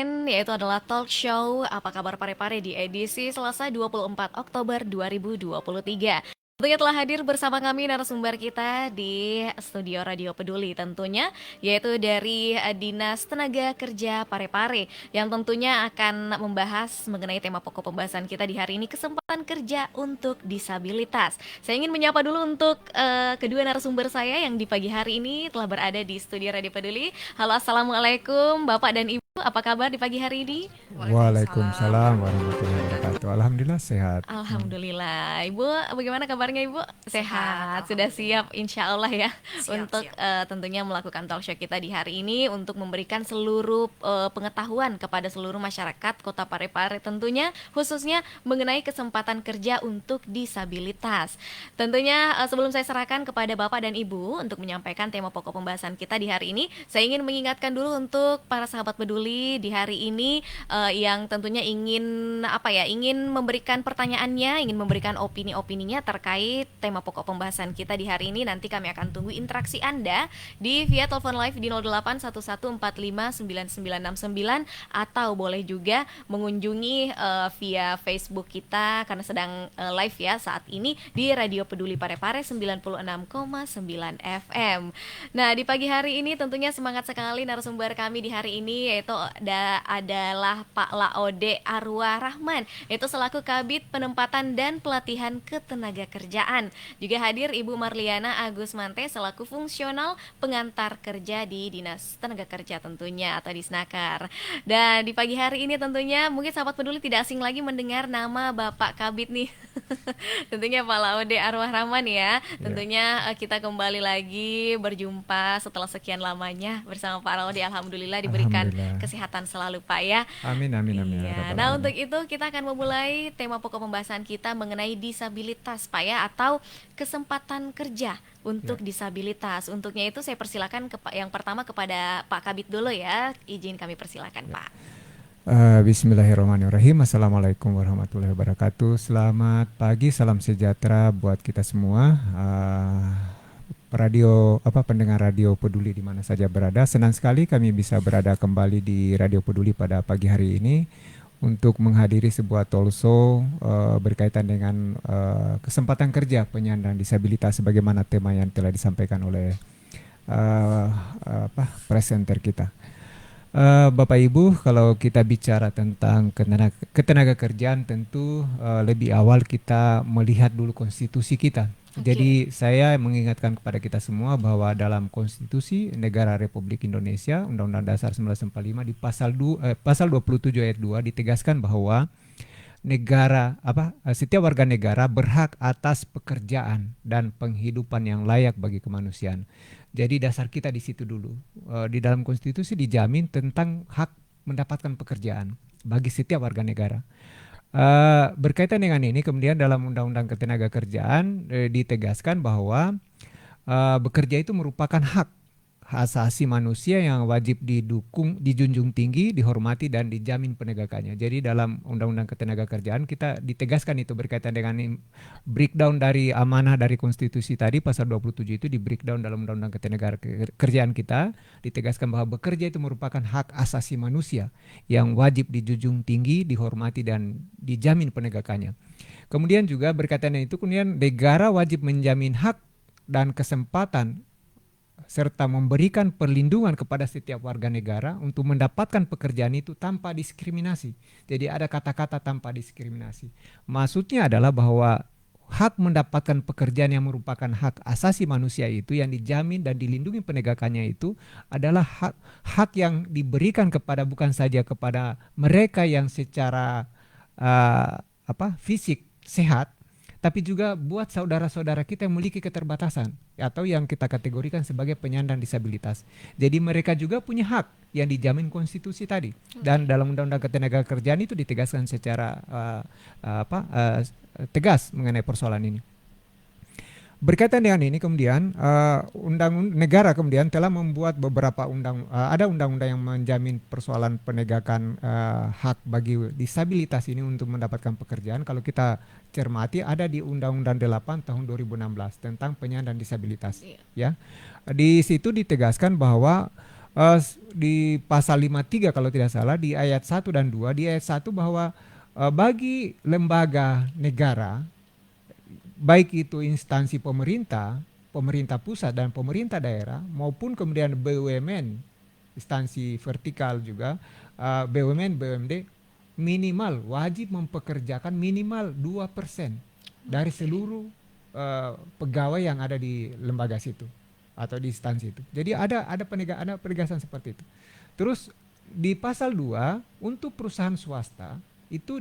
yaitu adalah talk show Apa Kabar Pare-Pare di edisi Selasa 24 Oktober 2023. Tentunya telah hadir bersama kami narasumber kita di studio Radio Peduli tentunya, yaitu dari Dinas Tenaga Kerja Pare-Pare yang tentunya akan membahas mengenai tema pokok pembahasan kita di hari ini, kesempatan kerja untuk disabilitas. Saya ingin menyapa dulu untuk kedua narasumber saya yang di pagi hari ini telah berada di studio Radio Peduli. Halo, assalamualaikum Bapak dan Ibu, apa kabar di pagi hari ini? Waalaikumsalam Waalaikumsalam warahmatullahi wabarakatuh. Alhamdulillah sehat. Alhamdulillah. Ibu, bagaimana kabarnya Ibu? sehat, Sehat, sudah alhamdulillah. siap insya Allah ya Siap, untuk siap. tentunya melakukan talk show kita di hari ini untuk memberikan seluruh pengetahuan kepada seluruh masyarakat Kota Parepare tentunya, khususnya mengenai kesempatan kerja untuk disabilitas. Tentunya sebelum saya serahkan kepada Bapak dan Ibu untuk menyampaikan tema pokok pembahasan kita di hari ini, saya ingin mengingatkan dulu untuk para sahabat peduli di hari ini yang tentunya ingin memberikan pertanyaannya, ingin memberikan opini-opininya terkait tema pokok pembahasan kita di hari ini. Nanti kami akan tunggu interaksi Anda di via telepon live di 0811459969 atau boleh juga mengunjungi via Facebook kita karena sedang live ya saat ini di Radio Peduli Parepare 96,9 FM. Nah, di pagi hari ini tentunya semangat sekali narasumber kami di hari ini, yaitu adalah Pak Laode Arwah Rahman, yaitu selaku Kabid Penempatan dan Pelatihan Ketenagakerjaan. Juga hadir Ibu Marliana Agus Mante selaku Fungsional Pengantar Kerja di Dinas Tenaga Kerja tentunya atau Disnaker. Dan di pagi hari ini tentunya mungkin sahabat peduli tidak asing lagi mendengar nama Bapak Kabid nih. Tentunya Pak Laode Arwah Rahman ya. Ya, Tentunya kita kembali lagi berjumpa setelah sekian lamanya bersama Pak Laode. Alhamdulillah diberikan alhamdulillah. kesehatan selalu Pak ya. Amin amin amin ya Iya, rabbal nah untuk alamin. itu kita akan memulai tema pokok pembahasan kita mengenai disabilitas Pak ya, atau kesempatan kerja Ya. untuk disabilitas. Untuknya itu saya persilakan yang pertama kepada Pak Kabit dulu ya. Izin kami persilakan Ya. Pak. Bismillahirrahmanirrahim. Assalamualaikum warahmatullahi wabarakatuh. Selamat pagi, salam sejahtera buat kita semua. Pendengar radio Peduli di mana saja berada. Senang sekali kami bisa berada kembali di Radio Peduli pada pagi hari ini untuk menghadiri sebuah talk show berkaitan dengan kesempatan kerja penyandang disabilitas sebagaimana tema yang telah disampaikan oleh uh, presenter kita. Bapak Ibu, kalau kita bicara tentang ketenaga kerjaan, tentu lebih awal kita melihat dulu konstitusi kita. Oke. Jadi saya mengingatkan kepada kita semua bahwa dalam konstitusi Negara Republik Indonesia, Undang-Undang Dasar 1945 di pasal 27 ayat 2 ditegaskan bahwa setiap warga negara berhak atas pekerjaan dan penghidupan yang layak bagi kemanusiaan. Jadi dasar kita di situ dulu. Di dalam konstitusi dijamin tentang hak mendapatkan pekerjaan bagi setiap warga negara. Berkaitan dengan ini, kemudian dalam Undang-Undang Ketenagakerjaan ditegaskan bahwa bekerja itu merupakan hak asasi manusia yang wajib didukung, dijunjung tinggi, dihormati dan dijamin penegakannya. Jadi dalam Undang-Undang Ketenagakerjaan kita ditegaskan itu berkaitan dengan breakdown dari amanah dari konstitusi tadi pasal 27 itu di breakdown dalam Undang-Undang Ketenagakerjaan kita ditegaskan bahwa bekerja itu merupakan hak asasi manusia yang wajib dijunjung tinggi, dihormati dan dijamin penegakannya. Kemudian juga berkaitan dengan itu kemudian negara wajib menjamin hak dan kesempatan serta memberikan perlindungan kepada setiap warga negara untuk mendapatkan pekerjaan itu tanpa diskriminasi. Jadi ada kata-kata tanpa diskriminasi. Maksudnya adalah bahwa hak mendapatkan pekerjaan yang merupakan hak asasi manusia itu yang dijamin dan dilindungi penegakannya itu adalah hak yang diberikan kepada bukan saja kepada mereka yang secara fisik sehat, tapi juga buat saudara-saudara kita yang memiliki keterbatasan atau yang kita kategorikan sebagai penyandang disabilitas. Jadi mereka juga punya hak yang dijamin konstitusi tadi. Dan Oke. dalam Undang-Undang Ketenagakerjaan itu ditegaskan secara tegas mengenai persoalan ini. Berkaitan dengan ini kemudian negara kemudian telah membuat beberapa ada undang-undang yang menjamin persoalan penegakan hak bagi disabilitas ini untuk mendapatkan pekerjaan. Kalau kita cermati ada di Undang-Undang 8 tahun 2016 tentang penyandang disabilitas Iya. ya. Di situ ditegaskan bahwa Di pasal 53 kalau tidak salah di ayat 1 dan 2, di ayat 1 bahwa bagi lembaga negara baik itu instansi pemerintah, pemerintah pusat dan pemerintah daerah maupun kemudian BUMN, instansi vertikal juga, BUMN, BUMD minimal wajib mempekerjakan minimal 2% dari seluruh pegawai yang ada di lembaga situ atau di instansi itu. Jadi ada penegasan seperti itu. Terus di pasal 2 untuk perusahaan swasta itu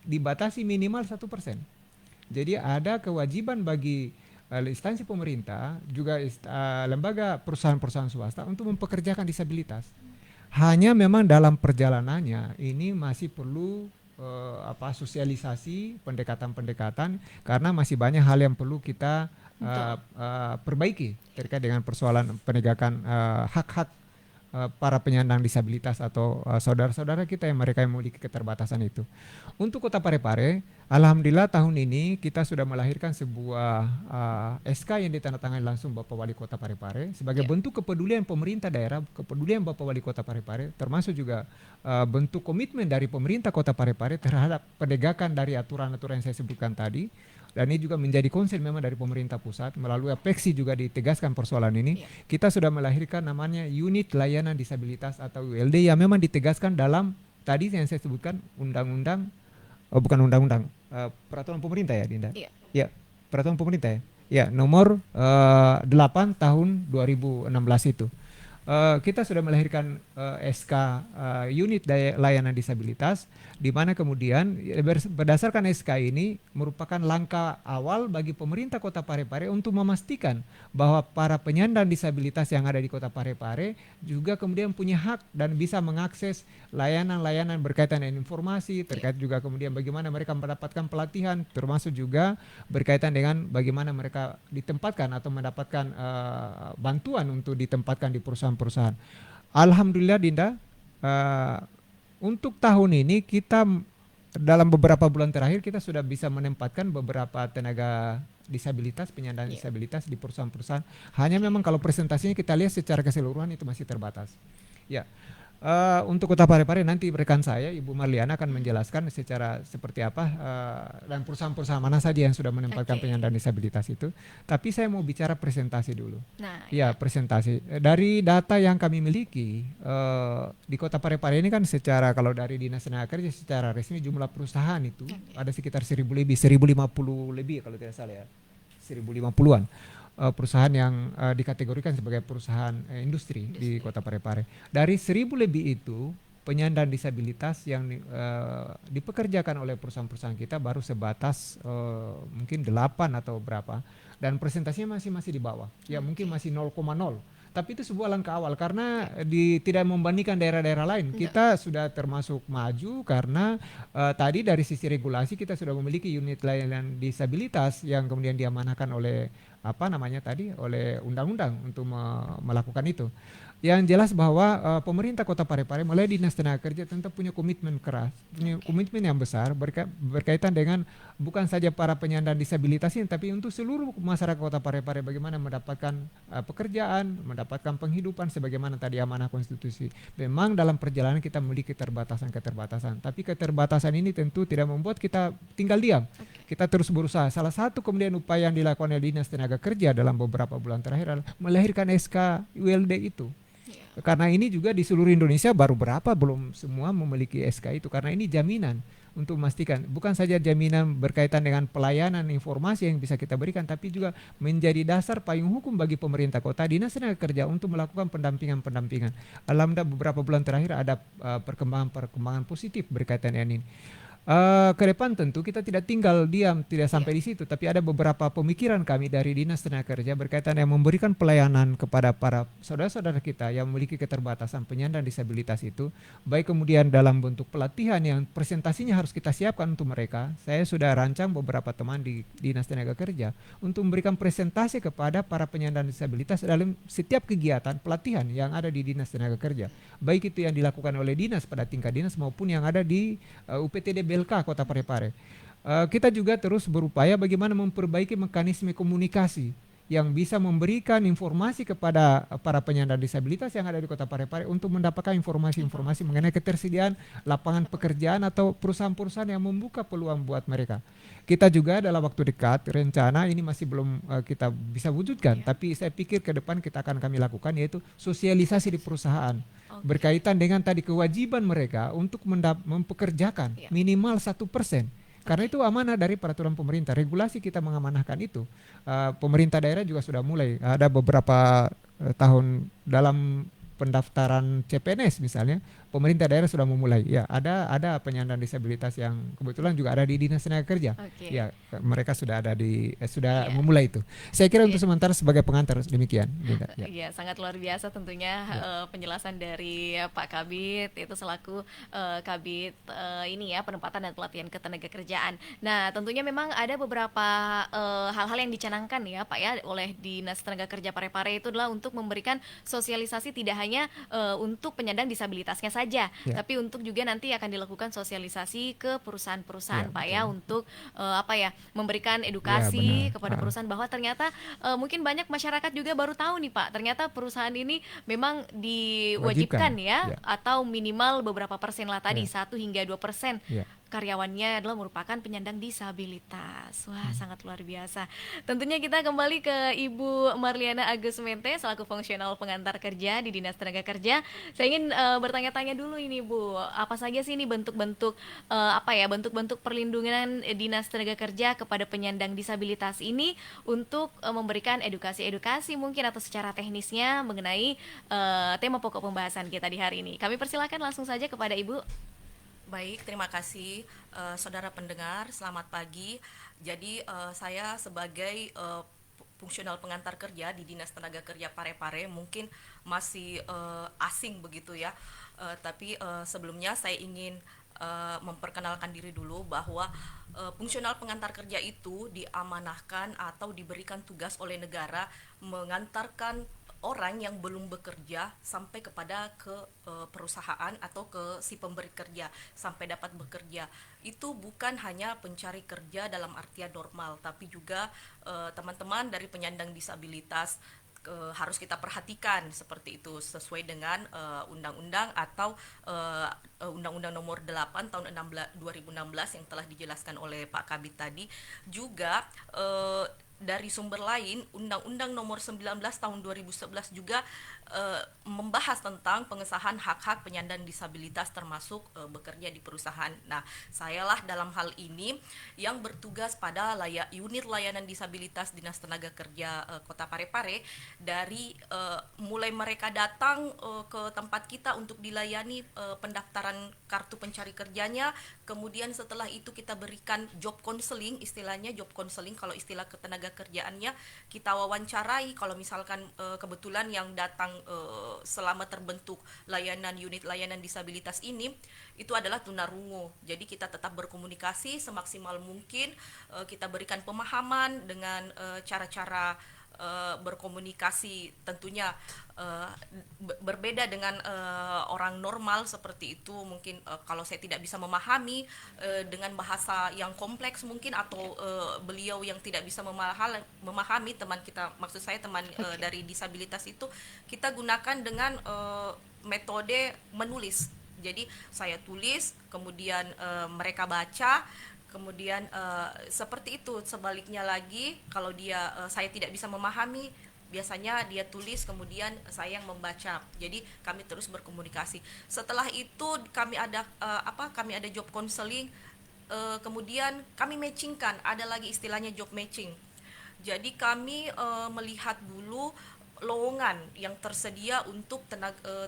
dibatasi minimal 1%. Jadi ada kewajiban bagi instansi pemerintah juga lembaga perusahaan-perusahaan swasta untuk mempekerjakan disabilitas. Hanya memang dalam perjalanannya ini masih perlu sosialisasi, pendekatan-pendekatan karena masih banyak hal yang perlu kita perbaiki terkait dengan persoalan penegakan hak-hak para penyandang disabilitas atau saudara-saudara kita yang mereka yang memiliki keterbatasan itu. Untuk Kota Parepare, alhamdulillah tahun ini kita sudah melahirkan sebuah SK yang ditandatangani langsung Bapak Wali Kota Parepare sebagai bentuk kepedulian pemerintah daerah, kepedulian Bapak Wali Kota Parepare, termasuk juga bentuk komitmen dari pemerintah Kota Parepare terhadap penegakan dari aturan-aturan yang saya sebutkan tadi. Dan ini juga menjadi konsen memang dari pemerintah pusat melalui Apeksi juga ditegaskan persoalan ini. Kita sudah melahirkan namanya Unit Layanan Disabilitas atau ULD yang memang ditegaskan dalam tadi yang saya sebutkan peraturan pemerintah ya Dinda. Ya, peraturan pemerintah ya. Ya, nomor 8 tahun 2016 itu. Kita sudah melahirkan SK Unit Layanan Disabilitas, di mana kemudian berdasarkan SK ini merupakan langkah awal bagi pemerintah Kota Parepare untuk memastikan bahwa para penyandang disabilitas yang ada di Kota Parepare juga kemudian punya hak dan bisa mengakses layanan-layanan berkaitan dengan informasi, terkait juga kemudian bagaimana mereka mendapatkan pelatihan, termasuk juga berkaitan dengan bagaimana mereka ditempatkan atau mendapatkan bantuan untuk ditempatkan di perusahaan-perusahaan. Alhamdulillah Dinda, untuk tahun ini kita dalam beberapa bulan terakhir kita sudah bisa menempatkan beberapa tenaga disabilitas, penyandang disabilitas di perusahaan-perusahaan. Hanya memang kalau presentasinya kita lihat secara keseluruhan itu masih terbatas. Ya. Untuk Kota Parepare nanti rekan saya Ibu Marliana akan menjelaskan secara seperti apa dan perusahaan-perusahaan mana saja yang sudah menempatkan penyandang disabilitas itu. Tapi saya mau bicara presentasi dulu. Presentasi dari data yang kami miliki di Kota Parepare ini kan secara kalau dari Dinas Tenaga Kerja secara resmi jumlah perusahaan itu ada sekitar 1.000 lebih, 1.050 lebih kalau tidak salah ya, 1.050-an. Perusahaan yang dikategorikan sebagai perusahaan industri di Kota Parepare. Dari 1.000 lebih itu penyandang disabilitas yang dipekerjakan oleh perusahaan-perusahaan kita baru sebatas mungkin 8 atau berapa, dan presentasinya masih di bawah. Ya mungkin masih 0,0. Tapi itu sebuah langkah awal karena tidak membandingkan daerah-daerah lain. Kita sudah termasuk maju karena tadi dari sisi regulasi kita sudah memiliki unit layanan disabilitas yang kemudian diamanahkan oleh oleh undang-undang untuk melakukan itu. Yang jelas bahwa pemerintah Kota Parepare mulai Dinas Tenaga Kerja tentu punya komitmen keras, punya komitmen yang besar berkaitan dengan bukan saja para penyandang disabilitas ini, tapi untuk seluruh masyarakat Kota Parepare bagaimana mendapatkan pekerjaan, mendapatkan penghidupan sebagaimana tadi amanah konstitusi. Memang dalam perjalanan kita memiliki keterbatasan, tapi keterbatasan ini tentu tidak membuat kita tinggal diam. Kita terus berusaha. Salah satu kemudian upaya yang dilakukan oleh Dinas Tenaga Kerja dalam beberapa bulan terakhir adalah melahirkan SK ULD itu. Karena ini juga di seluruh Indonesia baru belum semua memiliki SK itu, karena ini jaminan untuk memastikan bukan saja jaminan berkaitan dengan pelayanan informasi yang bisa kita berikan, tapi juga menjadi dasar payung hukum bagi pemerintah kota, Dinas Tenaga Kerja untuk melakukan pendampingan. Alhamdulillah beberapa bulan terakhir ada perkembangan positif berkaitan dengan ini. Ke depan tentu kita tidak tinggal diam, tidak sampai di situ, tapi ada beberapa pemikiran kami dari Dinas Tenaga Kerja berkaitan yang memberikan pelayanan kepada para saudara-saudara kita yang memiliki keterbatasan penyandang disabilitas itu, baik kemudian dalam bentuk pelatihan yang presentasinya harus kita siapkan untuk mereka. Saya sudah rancang beberapa teman di Dinas Tenaga Kerja untuk memberikan presentasi kepada para penyandang disabilitas dalam setiap kegiatan pelatihan yang ada di Dinas Tenaga Kerja, baik itu yang dilakukan oleh dinas pada tingkat dinas maupun yang ada di UPTD BLK Kota Parepare. Kita juga terus berupaya bagaimana memperbaiki mekanisme komunikasi yang bisa memberikan informasi kepada para penyandang disabilitas yang ada di Kota Parepare untuk mendapatkan informasi-informasi mengenai ketersediaan lapangan pekerjaan atau perusahaan-perusahaan yang membuka peluang buat mereka. Kita juga dalam waktu dekat rencana ini masih belum kita bisa wujudkan, Iya. tapi saya pikir ke depan kita akan kami lakukan yaitu sosialisasi di perusahaan Oke. berkaitan dengan tadi kewajiban mereka untuk mempekerjakan Iya. minimal 1%. Karena Oke. itu amanah dari peraturan pemerintah. Regulasi kita mengamanahkan itu. Pemerintah daerah juga sudah mulai. Ada beberapa tahun dalam pendaftaran CPNS misalnya, pemerintah daerah sudah memulai. Ya, ada penyandang disabilitas yang kebetulan juga ada di Dinas Tenaga Kerja. Oke. Ya, mereka sudah ada sudah Iya. memulai itu. Saya kira untuk Oke. sementara sebagai pengantar demikian, Linda. Ya, Iya, sangat luar biasa tentunya ya, penjelasan dari Pak Kabit itu selaku Kabit ini ya penempatan dan pelatihan ketenagakerjaan. Nah, tentunya memang ada beberapa hal-hal yang dicanangkan ya Pak ya oleh Dinas Tenaga Kerja Parepare itu adalah untuk memberikan sosialisasi tidak hanya untuk penyandang disabilitasnya saja, ya, tapi untuk juga nanti akan dilakukan sosialisasi ke ya, perusahaan-perusahaan Pak ya betul. untuk apa ya memberikan Ya, edukasi benar. kepada perusahaan bahwa ternyata mungkin banyak masyarakat juga baru tahu nih Pak, ternyata perusahaan ini memang diwajibkan Wajibkan. ya Ya, atau minimal beberapa persen lah tadi, ya, 1 hingga 2% ya. karyawannya adalah merupakan penyandang disabilitas. Wah, Hmm. sangat luar biasa. Tentunya kita kembali ke Ibu Marliana Agus Mente selaku fungsional pengantar kerja di Dinas Tenaga Kerja. Saya ingin bertanya-tanya dulu ini Bu, apa saja sih ini bentuk-bentuk apa ya, bentuk-bentuk perlindungan Dinas Tenaga Kerja kepada penyandang disabilitas ini untuk memberikan edukasi-edukasi mungkin atau secara teknisnya mengenai tema pokok pembahasan kita di hari ini. Kami persilakan langsung saja kepada Ibu. Baik, terima kasih saudara pendengar, selamat pagi. Jadi saya sebagai fungsional pengantar kerja di Dinas Tenaga Kerja Parepare mungkin masih asing begitu ya. Tapi sebelumnya saya ingin memperkenalkan diri dulu bahwa fungsional pengantar kerja itu diamanahkan atau diberikan tugas oleh negara mengantarkan orang yang belum bekerja sampai kepada perusahaan atau ke si pemberi kerja sampai dapat bekerja. Itu bukan hanya pencari kerja dalam artian normal, tapi juga teman-teman dari penyandang disabilitas harus kita perhatikan seperti itu sesuai dengan undang-undang atau Undang-Undang Nomor 8 tahun 2016 yang telah dijelaskan oleh Pak Kabit tadi. Juga dari sumber lain, Undang-Undang Nomor 19 tahun 2011 juga membahas tentang pengesahan hak-hak penyandang disabilitas termasuk bekerja di perusahaan. Nah, sayalah dalam hal ini yang bertugas pada unit layanan disabilitas Dinas Tenaga Kerja Kota Parepare dari mulai mereka datang ke tempat kita untuk dilayani pendaftaran kartu pencari kerjanya, kemudian setelah itu kita berikan job counseling, istilahnya job counseling kalau istilah ketenaga kerjaannya, kita wawancarai kalau misalkan kebetulan yang datang selama terbentuk unit layanan disabilitas ini itu adalah tunarungu. Jadi kita tetap berkomunikasi semaksimal mungkin, kita berikan pemahaman dengan cara-cara berkomunikasi tentunya berbeda dengan orang normal seperti itu. Mungkin kalau saya tidak bisa memahami dengan bahasa yang kompleks mungkin atau beliau yang tidak bisa memahami teman kita, maksud saya teman dari disabilitas itu, kita gunakan dengan metode menulis. Jadi saya tulis, kemudian mereka baca. Kemudian seperti itu. Sebaliknya lagi, kalau saya tidak bisa memahami, biasanya dia tulis, kemudian saya yang membaca. Jadi kami terus berkomunikasi. Setelah itu kami ada job counseling, kemudian kami matchingkan. Ada lagi istilahnya job matching. Jadi kami melihat dulu lowongan yang tersedia untuk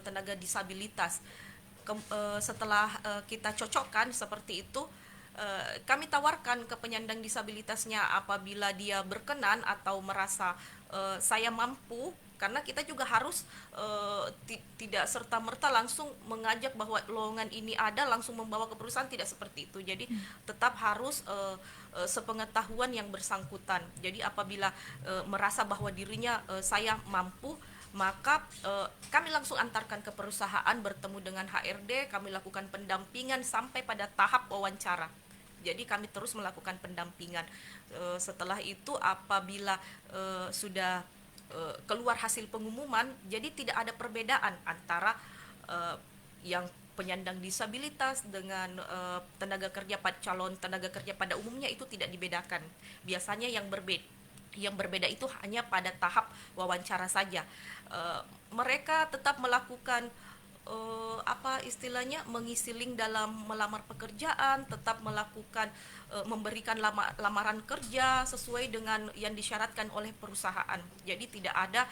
tenaga disabilitas. Setelah kita cocokkan seperti itu, kami tawarkan ke penyandang disabilitasnya apabila dia berkenan atau merasa saya mampu, karena kita juga harus tidak serta-merta langsung mengajak bahwa lowongan ini ada langsung membawa ke perusahaan, tidak seperti itu. Jadi tetap harus sepengetahuan yang bersangkutan. Jadi apabila merasa bahwa dirinya saya mampu, maka kami langsung antarkan ke perusahaan, bertemu dengan HRD, kami lakukan pendampingan sampai pada tahap wawancara. Jadi kami terus melakukan pendampingan. Setelah itu apabila sudah keluar hasil pengumuman, jadi tidak ada perbedaan antara yang penyandang disabilitas dengan calon tenaga kerja pada umumnya, itu tidak dibedakan. Biasanya yang berbeda itu hanya pada tahap wawancara saja. Mereka tetap melakukan apa istilahnya, mengisi link dalam melamar pekerjaan, tetap melakukan memberikan lamaran kerja sesuai dengan yang disyaratkan oleh perusahaan. Jadi tidak ada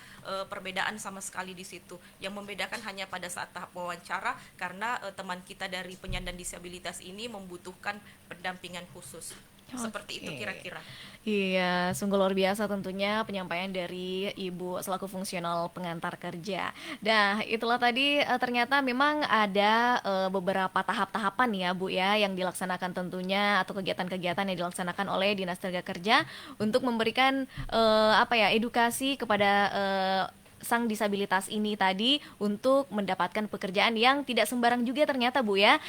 perbedaan sama sekali di situ. Yang membedakan hanya pada saat tahap wawancara, karena teman kita dari penyandang disabilitas ini membutuhkan pendampingan khusus. Seperti itu kira-kira. Iya, sungguh luar biasa tentunya penyampaian dari Ibu selaku fungsional pengantar kerja. Nah, itulah tadi ternyata memang ada beberapa tahap-tahapan ya Bu ya yang dilaksanakan tentunya, atau kegiatan-kegiatan yang dilaksanakan oleh Dinas Tenaga Kerja untuk memberikan edukasi kepada sang disabilitas ini tadi untuk mendapatkan pekerjaan yang tidak sembarang juga ternyata Bu ya.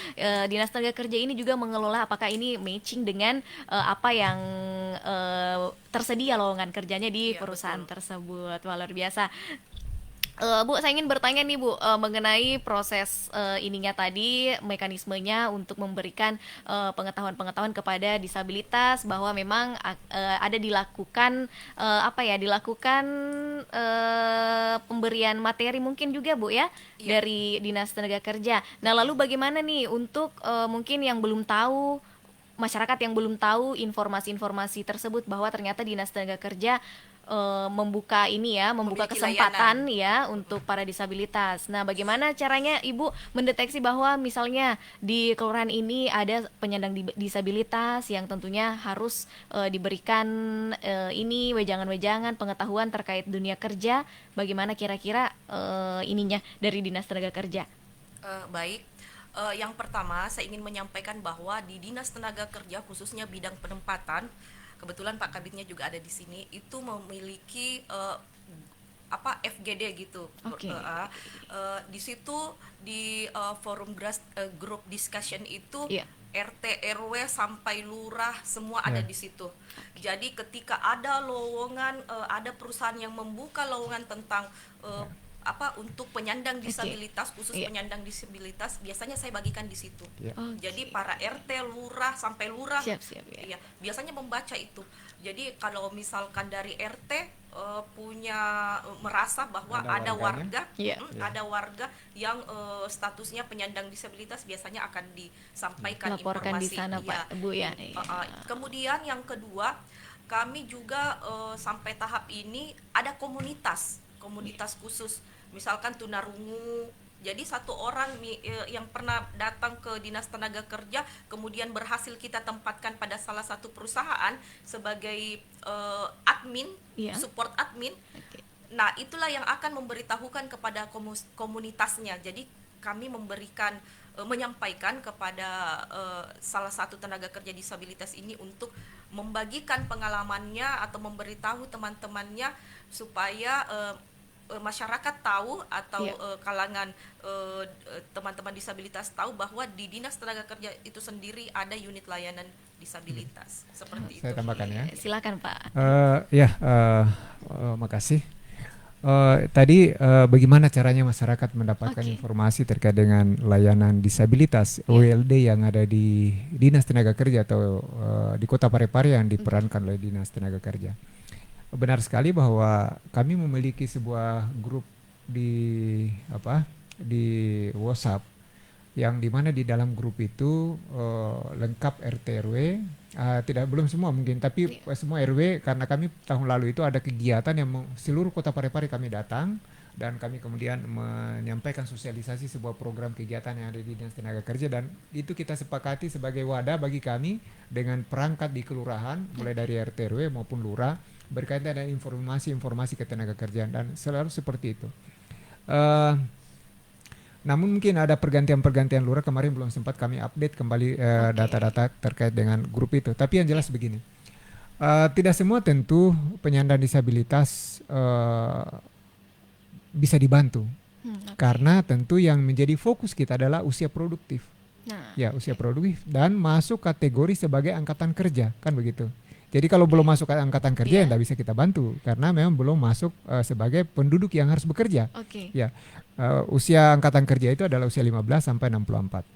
Dinas Tenaga Kerja ini juga mengelola apakah ini matching dengan apa yang tersedia lowongan kerjanya di perusahaan tersebut. Wah, luar biasa. Bu, saya ingin bertanya nih Bu, mengenai proses ininya tadi, mekanismenya untuk memberikan pengetahuan-pengetahuan kepada disabilitas bahwa memang ada dilakukan pemberian materi mungkin juga Bu ya, dari Dinas Tenaga Kerja. Nah, lalu bagaimana nih untuk mungkin yang belum tahu, masyarakat yang belum tahu informasi-informasi tersebut bahwa ternyata Dinas Tenaga Kerja membuka kesempatan ya untuk para disabilitas. Nah, bagaimana caranya Ibu mendeteksi bahwa misalnya di kelurahan ini ada penyandang disabilitas yang tentunya harus diberikan wejangan-wejangan pengetahuan terkait dunia kerja, bagaimana kira-kira ininya dari Dinas Tenaga Kerja? Baik. Yang pertama saya ingin menyampaikan bahwa di Dinas Tenaga Kerja khususnya bidang penempatan, kebetulan Pak Kabitnya juga ada di sini, itu memiliki FGD gitu. Di situ di forum group discussion itu RT, RW sampai lurah semua ada di situ. Jadi ketika ada lowongan, ada perusahaan yang membuka lowongan tentang untuk penyandang disabilitas, khusus penyandang disabilitas, biasanya saya bagikan di situ. Jadi para RT, lurah sampai lurah, biasanya membaca itu. Jadi kalau misalkan dari RT merasa bahwa ada warga yang statusnya penyandang disabilitas, biasanya akan disampaikan laporkan informasi di sana Pak Bu ya. Kemudian yang kedua, kami juga sampai tahap ini ada komunitas khusus, misalkan tunarungu. Jadi satu orang yang pernah datang ke Dinas Tenaga Kerja kemudian berhasil kita tempatkan pada salah satu perusahaan sebagai admin, support admin. Nah, itulah yang akan memberitahukan kepada komunitasnya. Jadi kami menyampaikan kepada salah satu tenaga kerja disabilitas ini untuk membagikan pengalamannya atau memberitahu teman-temannya supaya masyarakat tahu atau kalangan teman-teman disabilitas tahu bahwa di Dinas Tenaga Kerja itu sendiri ada unit layanan disabilitas. Seperti itu. Saya tambahkan ya. Silakan Pak. Makasih. Tadi bagaimana caranya masyarakat mendapatkan informasi terkait dengan layanan disabilitas OLD yang ada di Dinas Tenaga Kerja atau di Kota Parepare yang diperankan oleh Dinas Tenaga Kerja. Benar sekali bahwa kami memiliki sebuah grup di WhatsApp yang dimana di dalam grup itu lengkap RT RW, belum semua mungkin, tapi semua RW, karena kami tahun lalu itu ada kegiatan yang seluruh Kota Parepare kami datang dan kami kemudian menyampaikan sosialisasi sebuah program kegiatan yang ada di Dinas Tenaga Kerja, dan itu kita sepakati sebagai wadah bagi kami dengan perangkat di kelurahan mulai dari RT RW maupun lurah berkaitan dengan informasi ketenaga kerjaan, dan selalu seperti itu. Namun mungkin ada pergantian lurah, kemarin belum sempat kami update kembali data-data terkait dengan grup itu. Tapi yang jelas begini, tidak semua tentu penyandang disabilitas bisa dibantu, karena tentu yang menjadi fokus kita adalah usia produktif. Nah, Ya, usia produktif dan masuk kategori sebagai angkatan kerja, kan begitu. Jadi kalau belum masuk ke angkatan kerja ya Iya. tidak bisa kita bantu karena memang belum masuk sebagai penduduk yang harus bekerja. Oke. Ya, usia angkatan kerja itu adalah usia 15 sampai 64.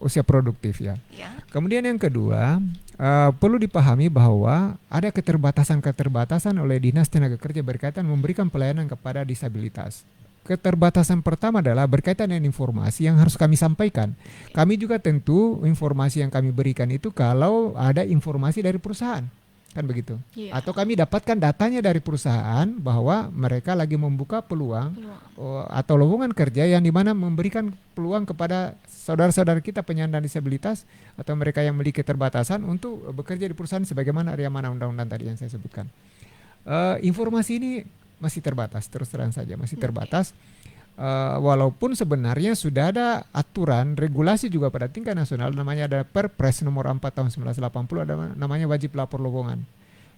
Usia produktif ya. Ya. Kemudian yang kedua, perlu dipahami bahwa ada keterbatasan-keterbatasan oleh Dinas Tenaga Kerja berkaitan memberikan pelayanan kepada disabilitas. Keterbatasan pertama adalah berkaitan dengan informasi yang harus kami sampaikan. Kami juga tentu informasi yang kami berikan itu kalau ada informasi dari perusahaan, kan begitu. Iya. Atau kami dapatkan datanya dari perusahaan bahwa mereka lagi membuka peluang atau lowongan kerja yang dimana memberikan peluang kepada saudara-saudara kita penyandang disabilitas atau mereka yang memiliki keterbatasan untuk bekerja di perusahaan sebagaimana mana undang-undang tadi yang saya sebutkan. Informasi ini masih terbatas, terus terang saja masih terbatas. Walaupun sebenarnya sudah ada aturan regulasi juga pada tingkat nasional, namanya ada Perpres nomor 4 tahun 1980, ada namanya wajib lapor lowongan.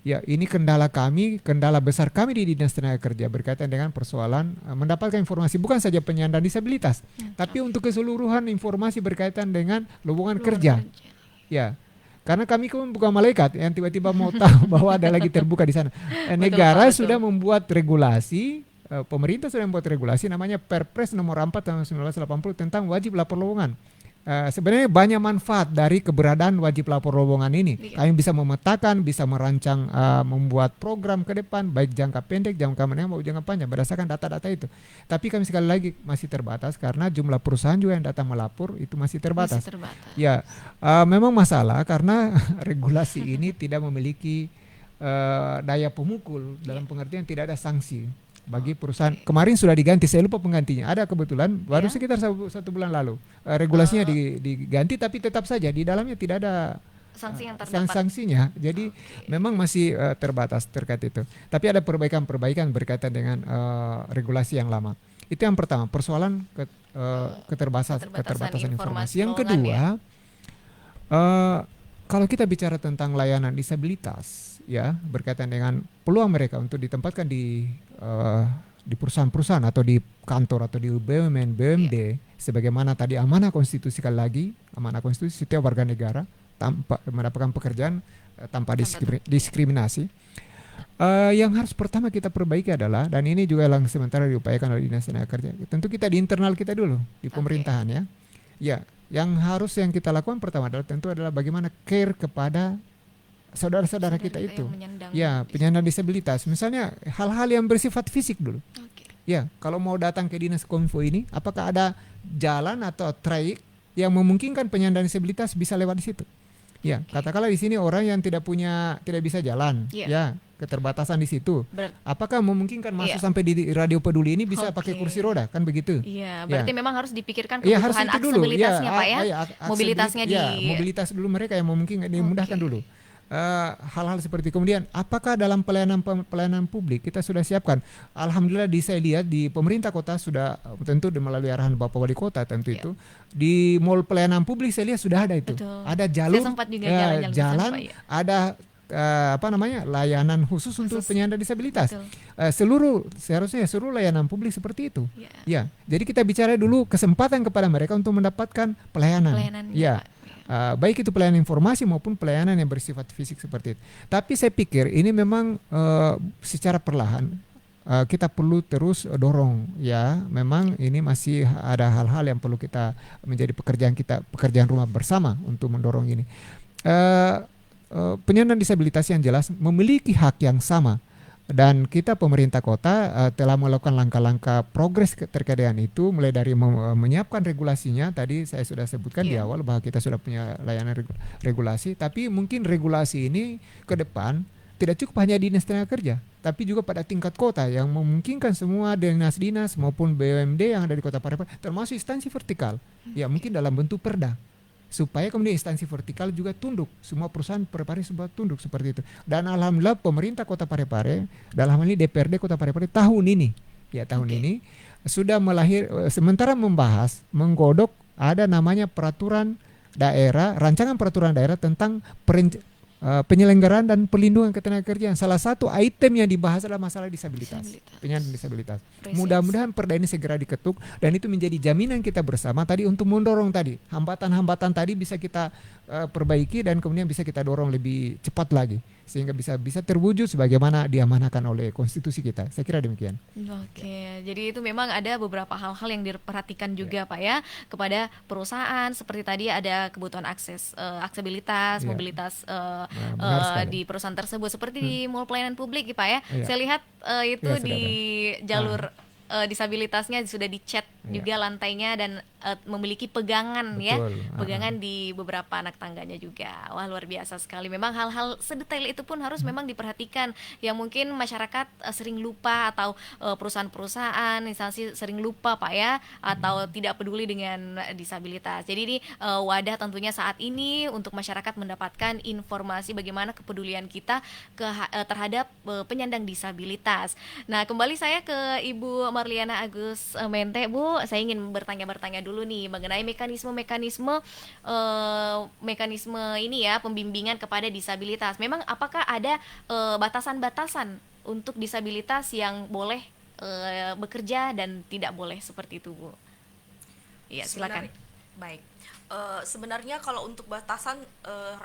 Ya, ini kendala besar kami di Dinas Tenaga Kerja berkaitan dengan persoalan mendapatkan informasi bukan saja penyandang disabilitas, tapi untuk keseluruhan informasi berkaitan dengan lowongan kerja. Ya, karena kami kan bukan malaikat yang tiba-tiba mau tahu bahwa ada lagi terbuka di sana. Negara Pak, sudah membuat regulasi, pemerintah sudah membuat regulasi namanya Perpres nomor 4 tahun 1980 tentang wajib lapor lowongan. Sebenarnya banyak manfaat dari keberadaan wajib lapor lowongan ini. Iya. Kami bisa memetakan, bisa merancang, membuat program ke depan, baik jangka pendek, jangka menengah maupun jangka panjang berdasarkan data-data itu. Tapi kami sekali lagi masih terbatas karena jumlah perusahaan juga yang datang melapor itu masih terbatas. Masih terbatas. Ya, memang masalah karena regulasi ini tidak memiliki daya pemukul dalam pengertian tidak ada sanksi bagi perusahaan. Kemarin sudah diganti, saya lupa penggantinya. Ada kebetulan baru sekitar satu bulan lalu regulasinya diganti, tapi tetap saja di dalamnya tidak ada Sanksi yang terdapat. sanksinya. Jadi memang masih terbatas terkait itu. Tapi ada perbaikan berkaitan dengan regulasi yang lama. Itu yang pertama, persoalan keterbatasan informasi. Yang kedua, kalau kita bicara tentang layanan disabilitas, ya berkaitan dengan peluang mereka untuk ditempatkan di perusahaan-perusahaan atau di kantor atau di BUMN, BUMD, sebagaimana tadi amanah konstitusi, sekali lagi amanah konstitusi setiap warga negara tanpa mendapatkan pekerjaan tanpa diskriminasi. Yang harus pertama kita perbaiki adalah, dan ini juga yang sementara diupayakan oleh Dinas Tenaga Kerja, tentu kita di internal kita dulu di pemerintahan ya. Ya, yang kita lakukan pertama adalah tentu adalah bagaimana care kepada saudara-saudara kita itu. Ya, penyandang disabilitas. Misalnya hal-hal yang bersifat fisik dulu. Ya, kalau mau datang ke Dinas Kominfo ini, apakah ada jalan atau trayek yang memungkinkan penyandang disabilitas bisa lewat di situ? Ya, katakanlah di sini orang yang tidak bisa jalan, ya, keterbatasan di situ. Apakah memungkinkan masuk sampai di Radio Peduli ini bisa pakai kursi roda, kan begitu? Iya, berarti memang harus dipikirkan kebutuhan aksesibilitasnya, Pak ya. Mobilitasnya mobilitas dulu mereka yang memungkinkan dimudahkan dulu. Hal-hal seperti kemudian apakah dalam pelayanan publik kita sudah siapkan. Alhamdulillah saya lihat di pemerintah kota sudah tentu melalui arahan Bapak Wali Kota tentu itu di mall pelayanan publik saya lihat sudah ada itu. Betul. Ada jalur jalan, ada layanan khusus untuk penyandang disabilitas. Seharusnya seluruh layanan publik seperti itu. Ya, jadi kita bicara dulu kesempatan kepada mereka untuk mendapatkan pelayanan. Ya. Baik itu pelayanan informasi maupun pelayanan yang bersifat fisik seperti itu. Tapi saya pikir ini memang secara perlahan kita perlu terus dorong ya. Memang ini masih ada hal-hal yang perlu kita menjadi pekerjaan rumah bersama untuk mendorong ini. Penyandang disabilitas yang jelas memiliki hak yang sama. Dan kita pemerintah kota telah melakukan langkah-langkah progres terkait dengan itu, mulai dari menyiapkan regulasinya. Tadi saya sudah sebutkan di awal bahwa kita sudah punya layanan regulasi, tapi mungkin regulasi ini ke depan tidak cukup hanya Dinas Tenaga Kerja, tapi juga pada tingkat kota yang memungkinkan semua dinas-dinas maupun BUMD yang ada di Kota Parepare, termasuk instansi vertikal, ya mungkin dalam bentuk perda. Supaya kemudian instansi vertikal juga tunduk, semua perusahaan Parepare semua tunduk seperti itu. Dan alhamdulillah pemerintah Kota Parepare, dalam hal ini DPRD Kota Parepare tahun ini sudah sementara menggodok ada namanya rancangan peraturan daerah tentang penyelenggaraan dan perlindungan ketenagakerjaan. Salah satu item yang dibahas adalah masalah disabilitas, Disabilitas. penyandang disabilitas. Presence. Mudah-mudahan perda ini segera diketuk dan itu menjadi jaminan kita bersama tadi untuk mendorong tadi hambatan-hambatan tadi bisa kita perbaiki dan kemudian bisa kita dorong lebih cepat lagi sehingga bisa terwujud sebagaimana diamanahkan oleh konstitusi kita. Saya kira demikian. Oke, jadi itu memang ada beberapa hal-hal yang diperhatikan juga Pak ya kepada perusahaan seperti tadi ada kebutuhan aksesibilitas, Ya. mobilitas Benar sekali. di perusahaan tersebut seperti di mall pelayanan publik ya Pak ya. Iya. Saya lihat itu Iya, di saudara. jalur disabilitasnya sudah dicat Iya. juga lantainya dan memiliki pegangan ya, Betul. pegangan di beberapa anak tangganya juga. Wah luar biasa sekali. Memang hal-hal sedetail itu pun harus memang diperhatikan yang mungkin masyarakat sering lupa atau perusahaan-perusahaan instansi sering lupa Pak ya atau tidak peduli dengan disabilitas. Jadi ini wadah tentunya saat ini untuk masyarakat mendapatkan informasi bagaimana kepedulian kita terhadap penyandang disabilitas. Nah kembali saya ke Ibu Marliana Agus Mente, Bu, saya ingin bertanya dulu nih mengenai mekanisme ini ya pembimbingan kepada disabilitas. Memang apakah ada batasan-batasan untuk disabilitas yang boleh bekerja dan tidak boleh seperti itu, Bu? Iya, silakan. Baik. Sebenarnya kalau untuk batasan,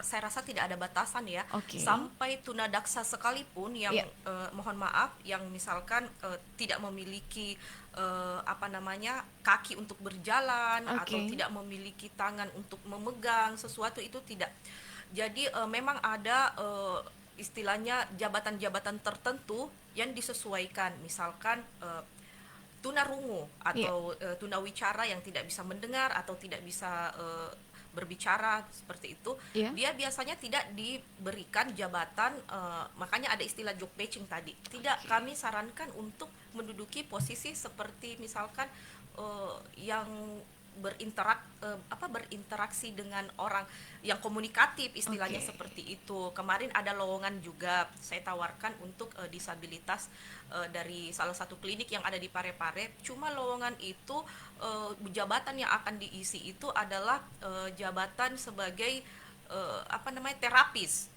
saya rasa tidak ada batasan ya. Oke. Sampai tunadaksa sekalipun yang Iya. mohon maaf, yang misalkan tidak memiliki kaki untuk berjalan Oke. atau tidak memiliki tangan untuk memegang sesuatu itu tidak. Jadi memang ada istilahnya jabatan-jabatan tertentu yang disesuaikan, misalkan tunarungu atau tunawicara yang tidak bisa mendengar atau tidak bisa berbicara seperti itu, Iya. dia biasanya tidak diberikan jabatan, makanya ada istilah job matching tadi. Tidak kami sarankan untuk menduduki posisi seperti misalkan yang berinteraksi dengan orang yang komunikatif, istilahnya Oke. seperti itu. Kemarin ada lowongan juga saya tawarkan untuk disabilitas dari salah satu klinik yang ada di Parepare. Cuma lowongan itu jabatan yang akan diisi itu adalah jabatan sebagai terapis.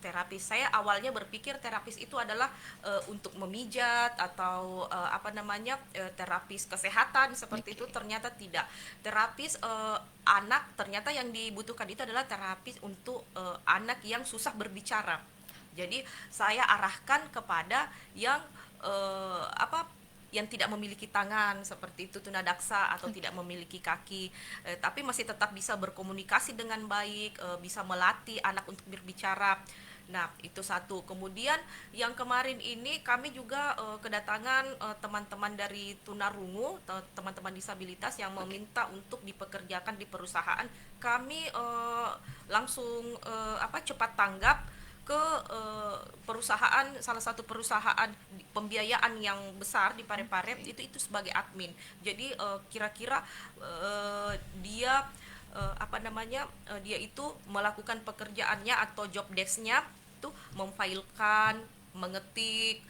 Terapis, saya awalnya berpikir terapis itu adalah untuk memijat atau terapis kesehatan seperti itu, ternyata tidak. Terapis anak, ternyata yang dibutuhkan itu adalah terapis untuk anak yang susah berbicara. Jadi saya arahkan kepada yang yang tidak memiliki tangan seperti itu, tunadaksa atau tidak memiliki kaki, tapi masih tetap bisa berkomunikasi dengan baik, bisa melatih anak untuk berbicara. Nah, itu satu. Kemudian yang kemarin ini kami juga kedatangan teman-teman dari tunarungu, teman-teman disabilitas yang meminta untuk dipekerjakan di perusahaan. Kami langsung cepat tanggap ke perusahaan, salah satu perusahaan pembiayaan yang besar di Parepare, itu sebagai admin. Jadi kira-kira dia dia itu melakukan pekerjaannya atau job desk-nya itu memfailkan, mengetik,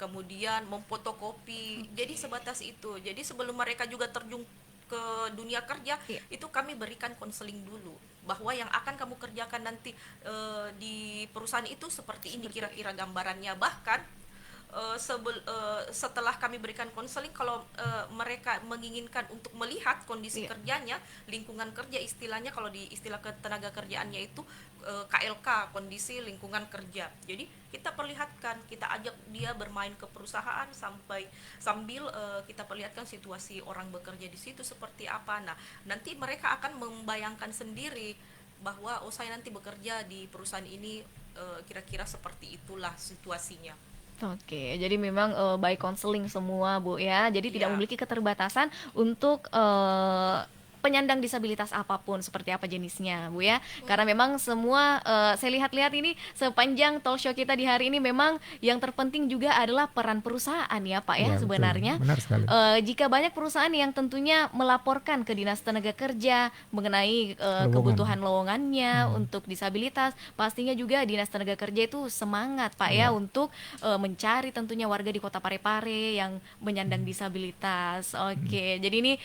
kemudian memfotokopi. Jadi sebatas itu. Jadi sebelum mereka juga terjun ke dunia kerja, itu kami berikan konseling dulu bahwa yang akan kamu kerjakan nanti di perusahaan itu seperti ini kira-kira gambarannya. Bahkan setelah kami berikan konseling, kalau mereka menginginkan untuk melihat kondisi kerjanya, lingkungan kerja istilahnya, kalau di istilah ketenaga kerjaannya itu KLK, kondisi lingkungan kerja. Jadi kita perlihatkan, kita ajak dia bermain ke perusahaan sambil kita perlihatkan situasi orang bekerja di situ seperti apa. Nah, nanti mereka akan membayangkan sendiri bahwa saya nanti bekerja di perusahaan ini kira-kira seperti itulah situasinya. Oke, jadi memang by counseling semua, Bu ya. Jadi tidak Iya. memiliki keterbatasan untuk penyandang disabilitas apapun seperti apa jenisnya, Bu ya. Karena memang semua saya lihat-lihat ini sepanjang talk show kita di hari ini memang yang terpenting juga adalah peran perusahaan ya, Pak ya, Ya, betul. sebenarnya. Benar sekali. Jika banyak perusahaan yang tentunya melaporkan ke Dinas Tenaga Kerja mengenai Lowongan. kebutuhan lowongannya untuk disabilitas, pastinya juga Dinas Tenaga Kerja itu semangat, Pak ya, untuk mencari tentunya warga di Kota Parepare yang menyandang disabilitas. Oke, jadi ini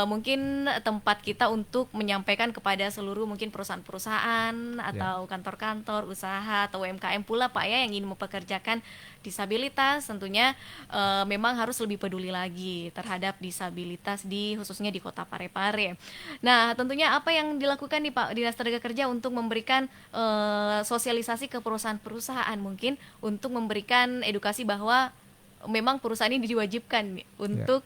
mungkin tempat tempat kita untuk menyampaikan kepada seluruh mungkin perusahaan-perusahaan atau kantor-kantor usaha atau UMKM pula Pak ya yang ingin mempekerjakan disabilitas, tentunya memang harus lebih peduli lagi terhadap disabilitas khususnya di Kota Parepare. Nah, tentunya apa yang dilakukan nih Pak Dinas Tenaga Kerja untuk memberikan sosialisasi ke perusahaan-perusahaan mungkin untuk memberikan edukasi bahwa memang perusahaan ini diwajibkan untuk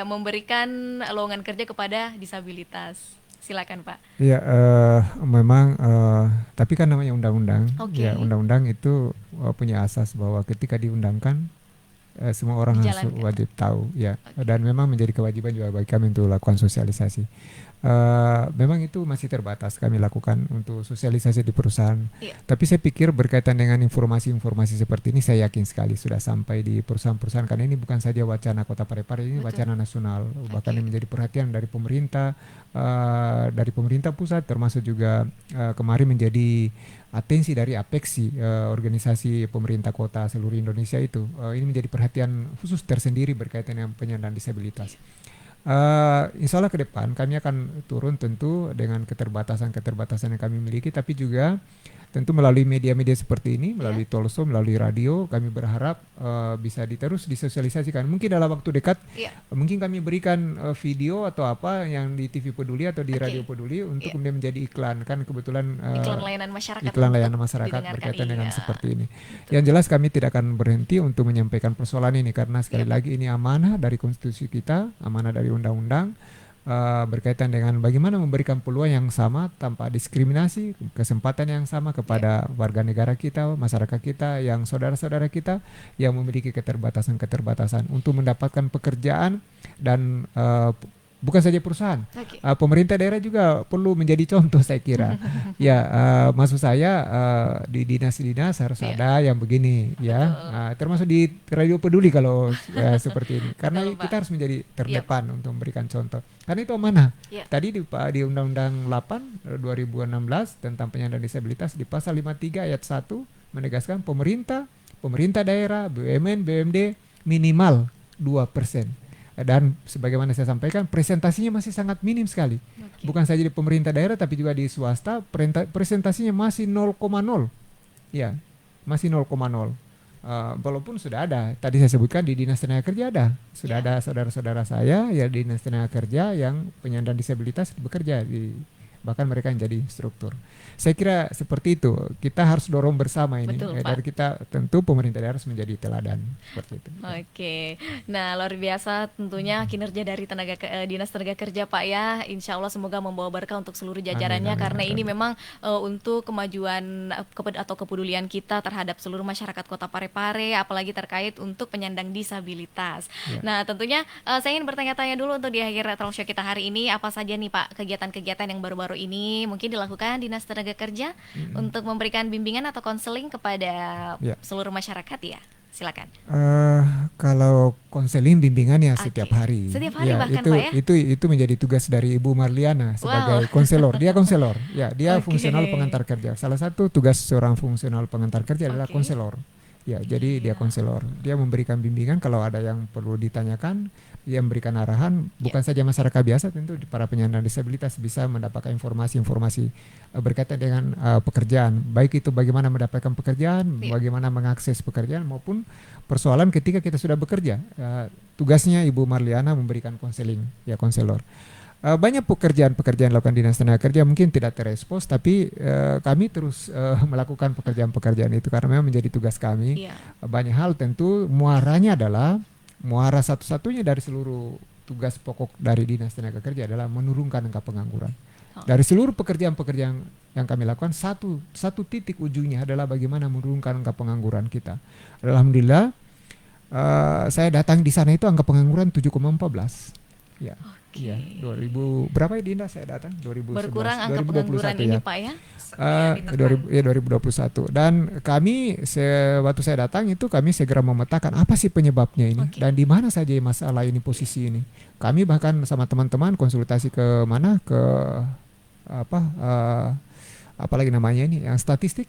memberikan lowongan kerja kepada disabilitas. Silakan Pak. Iya, memang tapi kan namanya undang-undang. Oke. Ya, undang-undang itu punya asas bahwa ketika diundangkan semua orang harus Dijalankan. wajib tahu, ya. Dan memang menjadi kewajiban juga bagi kami untuk lakukan sosialisasi. Memang itu masih terbatas kami lakukan untuk sosialisasi di perusahaan. Iya. Tapi saya pikir berkaitan dengan informasi-informasi seperti ini, saya yakin sekali sudah sampai di perusahaan-perusahaan karena ini bukan saja wacana Kota Parepare, ini Betul. wacana nasional. Bahkan Oke. ini menjadi perhatian dari pemerintah pusat, termasuk juga kemarin menjadi atensi dari APEXI, organisasi pemerintah kota seluruh Indonesia itu. Ini menjadi perhatian khusus tersendiri berkaitan dengan penyandang disabilitas. Insya Allah ke depan kami akan turun tentu dengan keterbatasan yang kami miliki, tapi juga tentu melalui media-media seperti ini, melalui Tolso, melalui radio, kami berharap bisa terus disosialisasikan. Mungkin dalam waktu dekat, mungkin kami berikan video atau apa yang di TV Peduli atau di Radio Peduli untuk kemudian menjadi iklan. Kan kebetulan iklan layanan masyarakat. iklan layanan masyarakat berkaitan dengan seperti ini. Yang jelas kami tidak akan berhenti untuk menyampaikan persoalan ini karena sekali lagi ini amanah dari konstitusi kita, amanah dari undang-undang. Berkaitan dengan bagaimana memberikan peluang yang sama tanpa diskriminasi, kesempatan yang sama kepada warga negara kita, masyarakat kita, yang saudara-saudara kita yang memiliki keterbatasan-keterbatasan untuk mendapatkan pekerjaan dan bukan saja perusahaan, pemerintah daerah juga perlu menjadi contoh saya kira. Maksud saya di dinas-dinas harus ada yang begini ya, termasuk di Radio Peduli kalau seperti ini, karena kita harus menjadi terdepan untuk memberikan contoh. Karena itu amanah. Tadi di Undang-Undang 8 2016 tentang penyandang disabilitas di pasal 53 ayat 1 menegaskan pemerintah daerah, BUMN, BUMD minimal 2%. Dan sebagaimana saya sampaikan, presentasinya masih sangat minim sekali. Bukan saja di pemerintah daerah, tapi juga di swasta, presentasinya masih 0,0. Ya, masih 0,0. Walaupun sudah ada, tadi saya sebutkan di Dinas Tenaga Kerja sudah ada saudara-saudara saya ya di Dinas Tenaga Kerja yang penyandang disabilitas bekerja bahkan mereka yang jadi instruktur. Saya kira seperti itu. Kita harus dorong bersama ini. Dari kita tentu pemerintah daerah harus menjadi teladan seperti itu. Oke. Nah, luar biasa tentunya kinerja dari Dinas Tenaga Kerja Pak ya. Insya Allah semoga membawa berkah untuk seluruh jajarannya. Amin, karena ini memang untuk kemajuan atau kepedulian kita terhadap seluruh masyarakat Kota Parepare, apalagi terkait untuk penyandang disabilitas. Nah, tentunya saya ingin bertanya-tanya dulu untuk di akhir talk show kita hari ini, apa saja nih Pak kegiatan-kegiatan yang baru-baru ini mungkin dilakukan Dinas Tenaga Kerja untuk memberikan bimbingan atau konseling kepada seluruh masyarakat ya. Silakan. Kalau konseling bimbingan ya setiap hari. Setiap hari bahkan itu, Pak ya. Itu menjadi tugas dari Ibu Marliana sebagai konselor. Dia konselor. Ya, dia fungsional pengantar kerja. Salah satu tugas seorang fungsional pengantar kerja adalah konselor. Ya, jadi dia konselor. Dia memberikan bimbingan kalau ada yang perlu ditanyakan, dia memberikan arahan, bukan saja masyarakat biasa, tentu para penyandang disabilitas bisa mendapatkan informasi-informasi berkaitan dengan pekerjaan, baik itu bagaimana mendapatkan pekerjaan, bagaimana mengakses pekerjaan, maupun persoalan ketika kita sudah bekerja. Tugasnya Ibu Marliana memberikan konseling, ya konselor. Banyak pekerjaan-pekerjaan dilakukan Dinas Tenaga Kerja mungkin tidak terekspos, tapi kami terus melakukan pekerjaan-pekerjaan itu karena memang menjadi tugas kami. Banyak hal tentu muara satu-satunya dari seluruh tugas pokok dari Dinas Tenaga Kerja adalah menurunkan angka pengangguran. Dari seluruh pekerjaan-pekerjaan yang kami lakukan, satu titik ujungnya adalah bagaimana menurunkan angka pengangguran kita. Alhamdulillah, saya datang di sana itu angka pengangguran 7,14. Ya. Ya, 2000 berapa ya Dinda saya datang? 2011. Berkurang angka pengangguran ini Pak ya? 2021. Dan kami waktu saya datang itu kami segera memetakan apa sih penyebabnya ini dan di mana saja masalah ini posisi ini. Kami bahkan sama teman-teman konsultasi ke mana ke apa lagi namanya ini yang statistik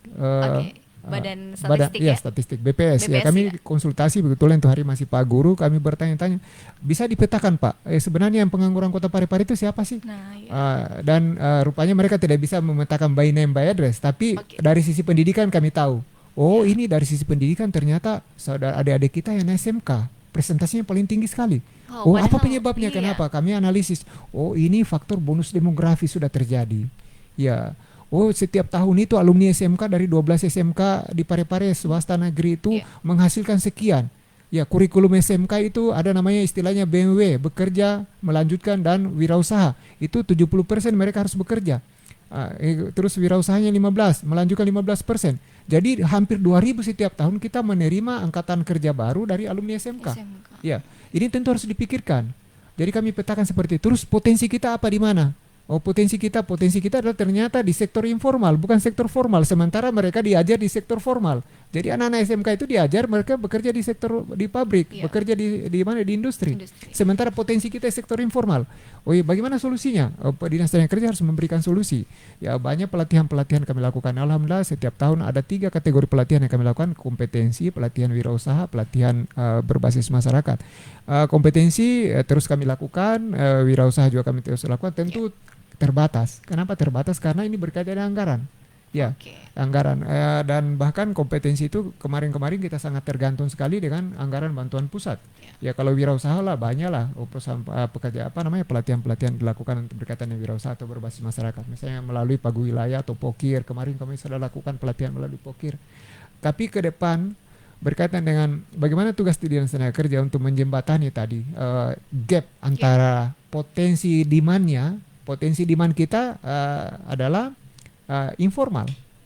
Badan Statistik ya ya? statistik BPS, ya BPS kami ya? konsultasi kebetulan itu hari masih Pak Guru, kami bertanya-tanya bisa dipetakan Pak sebenarnya yang pengangguran Kota Parepare itu siapa sih. Nah, ya. Dan rupanya mereka tidak bisa memetakan by name by address, tapi Oke. dari sisi pendidikan kami tahu, oh Ya. ini dari sisi pendidikan ternyata saudara adik-adik kita yang SMK presentasinya paling tinggi sekali. Oh, apa Padahal penyebabnya? iya. Kenapa? Kami analisis. Oh, ini faktor bonus demografi sudah terjadi. Ya. Oh, setiap tahun itu alumni SMK dari 12 SMK di Parepare swasta negeri itu Iya. menghasilkan sekian. Ya, kurikulum SMK itu ada namanya istilahnya BMW, bekerja, melanjutkan dan wirausaha. Itu 70% mereka harus bekerja. Terus wirausahanya 15, melanjutkan 15%. Jadi hampir 2000 setiap tahun kita menerima angkatan kerja baru dari alumni SMK. SMK. Ya, ini tentu harus dipikirkan. Jadi kami petakan seperti itu. Terus potensi kita apa di mana? Oh, potensi kita adalah ternyata di sektor informal, bukan sektor formal. Sementara mereka diajar di sektor formal. Jadi anak-anak SMK itu diajar mereka bekerja di sektor di pabrik, Iya. bekerja di mana di industri. Industri. Sementara potensi kita sektor informal. Oh iya, bagaimana solusinya? Dinas Tenaga Kerja harus memberikan solusi. Ya banyak pelatihan-pelatihan kami lakukan. Alhamdulillah setiap tahun ada 3 kategori pelatihan yang kami lakukan: kompetensi, pelatihan wirausaha, pelatihan berbasis masyarakat. Kompetensi terus kami lakukan, wirausaha juga kami terus lakukan. Tentu terbatas. Kenapa terbatas? Karena ini berkaitan dengan anggaran. Ya, Oke. anggaran dan bahkan kompetensi itu kemarin-kemarin kita sangat tergantung sekali dengan anggaran bantuan pusat. Ya, kalau wirausaha lah banyak lah perusahaan pekerja pelatihan-pelatihan dilakukan untuk berkaitan dengan wirausaha atau berbasis masyarakat. Misalnya melalui Pagu Wilayah atau Pokir. Kemarin kami sudah lakukan pelatihan melalui Pokir. Tapi ke depan berkaitan dengan bagaimana tugas di Dinas Tenaga Kerja untuk menjembatani tadi gap antara potensi demand kita adalah informal.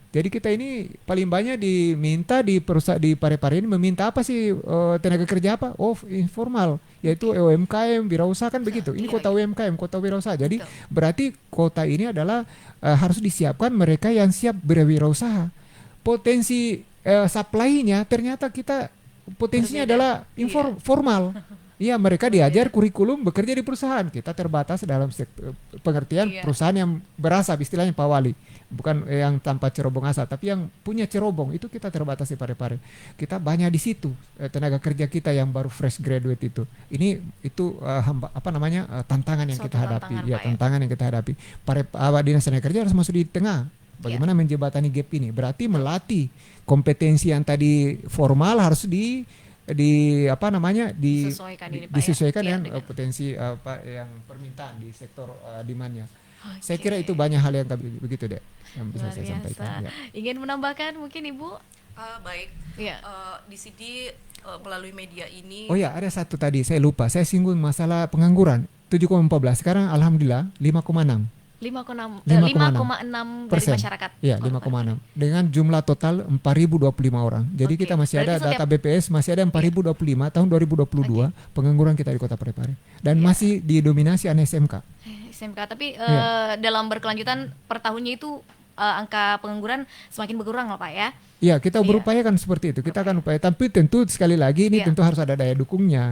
Jadi kita ini paling banyak diminta di perusahaan di Parepare ini meminta apa sih tenaga kerja apa? Oh, informal, yaitu UMKM, wirausaha kan begitu. Ini kota UMKM, kota wirausaha. Jadi berarti kota ini adalah harus disiapkan mereka yang siap berwirausaha. Potensi supply-nya ternyata kita potensinya adalah formal. Iya, mereka diajar kurikulum bekerja di perusahaan. Kita terbatas dalam pengertian perusahaan yang berasap, istilahnya Pak Wali. Bukan yang tanpa cerobong asal, tapi yang punya cerobong. Itu kita terbatas di Parepare. Kita banyak di situ tenaga kerja kita yang baru fresh graduate itu. Tantangan yang kita hadapi. Tantangan yang kita hadapi. Dinas Tenaga Kerja harus masuk di tengah. Bagaimana menjembatani gap ini? Berarti melatih kompetensi yang tadi formal harus disesuaikan dengan potensi yang permintaan di sektor demand-nya. Saya kira itu banyak hal yang begitu deh yang bisa saya sampaikan. Ya. Ingin menambahkan mungkin Ibu? Baik. Ya. Di sini melalui media ini. Oh ya, ada satu tadi saya lupa. Saya singgung masalah pengangguran 7,14. Sekarang alhamdulillah 5,6. 5,6 dari masyarakat. Iya, 5,6. Dengan jumlah total 4.025 orang. Jadi kita masih ada data BPS masih ada 4.025 tahun 2022 pengangguran kita di Kota Parepare dan masih didominasi anak SMK. SMK, tapi dalam berkelanjutan per tahunnya itu angka pengangguran semakin berkurang lah Pak ya. Iya, kita berupaya kan seperti itu. Kita akan upaya, tapi tentu sekali lagi ini tentu harus ada daya dukungnya.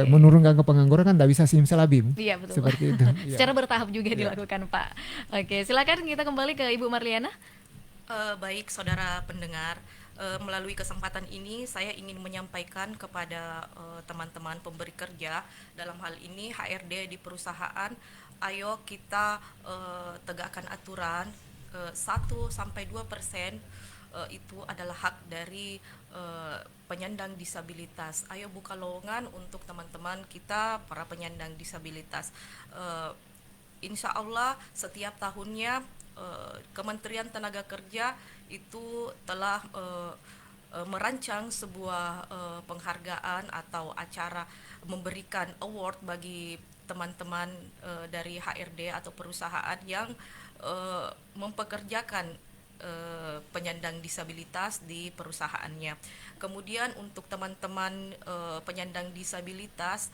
Menurunkan ke pengangguran kan tidak bisa simsalabim. Iya, betul. Seperti itu. Secara bertahap juga dilakukan, Pak. Oke, silakan kita kembali ke Ibu Marliana. Baik, saudara pendengar, melalui kesempatan ini saya ingin menyampaikan kepada teman-teman pemberi kerja, dalam hal ini HRD di perusahaan, ayo kita tegakkan aturan 1-2% itu adalah hak dari penyandang disabilitas. Ayo buka lowongan untuk teman-teman kita para penyandang disabilitas. Insya Allah setiap tahunnya Kementerian Tenaga Kerja itu telah merancang sebuah penghargaan atau acara memberikan award bagi teman-teman dari HRD atau perusahaan yang mempekerjakan penyandang disabilitas di perusahaannya. Kemudian untuk teman-teman penyandang disabilitas,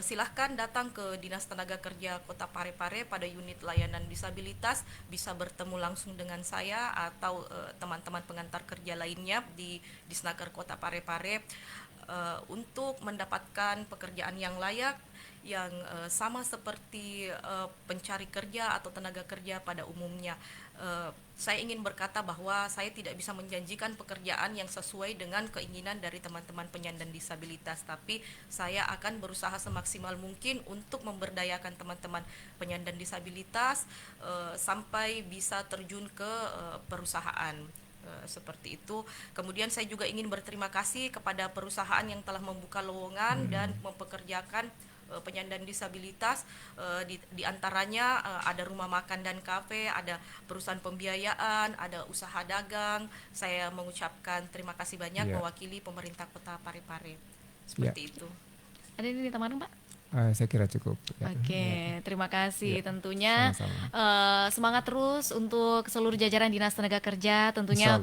silahkan datang ke Dinas Tenaga Kerja Kota Parepare pada unit layanan disabilitas, bisa bertemu langsung dengan saya atau teman-teman pengantar kerja lainnya di Disnaker Kota Parepare untuk mendapatkan pekerjaan yang layak, yang sama seperti pencari kerja atau tenaga kerja pada umumnya. Saya ingin berkata bahwa saya tidak bisa menjanjikan pekerjaan yang sesuai dengan keinginan dari teman-teman penyandang disabilitas, tapi saya akan berusaha semaksimal mungkin untuk memberdayakan teman-teman penyandang disabilitas sampai bisa terjun ke perusahaan. Seperti itu. Kemudian saya juga ingin berterima kasih kepada perusahaan yang telah membuka lowongan dan mempekerjakan penyandang disabilitas. Di antaranya ada rumah makan dan kafe, ada perusahaan pembiayaan, ada usaha dagang. Saya mengucapkan terima kasih banyak mewakili pemerintah Kota Parepare. Seperti itu. Ada ini teman Pak? Saya kira cukup. Oke, terima kasih. Ya, tentunya semangat terus untuk seluruh jajaran Dinas Tenaga Kerja. Tentunya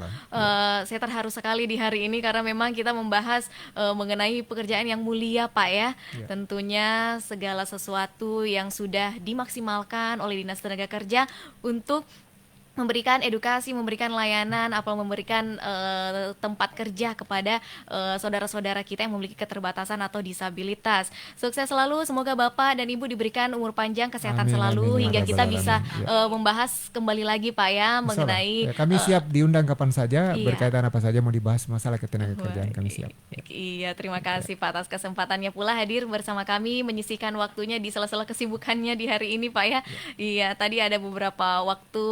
saya terharu sekali di hari ini karena memang kita membahas mengenai pekerjaan yang mulia, Pak ya. Tentunya segala sesuatu yang sudah dimaksimalkan oleh Dinas Tenaga Kerja untuk memberikan edukasi, memberikan layanan, atau memberikan tempat kerja kepada saudara-saudara kita yang memiliki keterbatasan atau disabilitas. Sukses selalu, semoga Bapak dan Ibu diberikan umur panjang, kesehatan selalu hingga kita bisa membahas kembali lagi Pak ya mengenai kami siap diundang kapan saja, berkaitan apa saja mau dibahas masalah ketenagakerjaan, kami siap. Iya, terima kasih Pak atas kesempatannya pula hadir bersama kami, menyisihkan waktunya di sela-sela kesibukannya di hari ini Pak ya. Iya, tadi ada beberapa waktu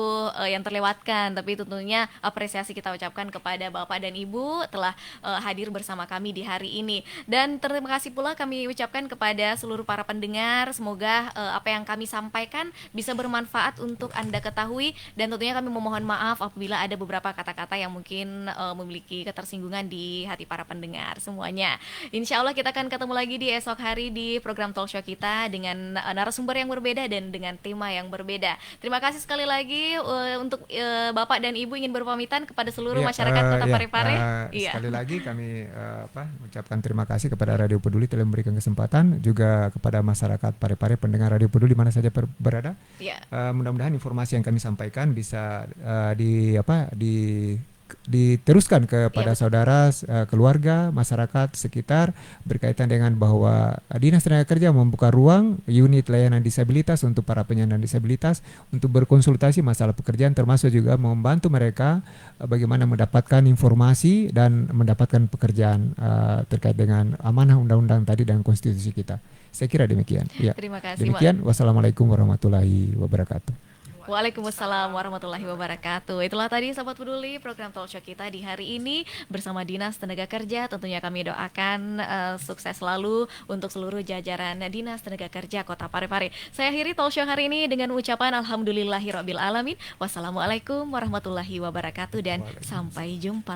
yang terlewatkan, tapi tentunya apresiasi kita ucapkan kepada Bapak dan Ibu telah hadir bersama kami di hari ini. Dan terima kasih pula kami ucapkan kepada seluruh para pendengar, semoga apa yang kami sampaikan bisa bermanfaat untuk Anda ketahui, dan tentunya kami memohon maaf apabila ada beberapa kata-kata yang mungkin memiliki ketersinggungan di hati para pendengar semuanya. Insya Allah kita akan ketemu lagi di esok hari di program talk show kita dengan narasumber yang berbeda dan dengan tema yang berbeda. Terima kasih sekali lagi untuk Bapak dan Ibu ingin berpamitan kepada seluruh masyarakat Kota Parepare. Sekali lagi kami mengucapkan terima kasih kepada Radio Peduli telah memberikan kesempatan, juga kepada masyarakat Parepare, pendengar Radio Peduli mana saja berada. Mudah-mudahan informasi yang kami sampaikan bisa diteruskan kepada saudara, keluarga, masyarakat sekitar berkaitan dengan bahwa Dinas Tenaga Kerja membuka ruang unit layanan disabilitas untuk para penyandang disabilitas untuk berkonsultasi masalah pekerjaan, termasuk juga membantu mereka bagaimana mendapatkan informasi dan mendapatkan pekerjaan terkait dengan amanah undang-undang tadi dan konstitusi kita. Saya kira demikian. Terima kasih. Demikian. Wassalamualaikum warahmatullahi wabarakatuh. Waalaikumsalam warahmatullahi wabarakatuh. Itulah tadi Sobat Peduli program talk show kita di hari ini bersama Dinas Tenaga Kerja. Tentunya kami doakan sukses selalu untuk seluruh jajaran Dinas Tenaga Kerja Kota Parepare. Saya akhiri talk show hari ini dengan ucapan alhamdulillahirabbil alamin. Wassalamualaikum warahmatullahi wabarakatuh dan sampai jumpa.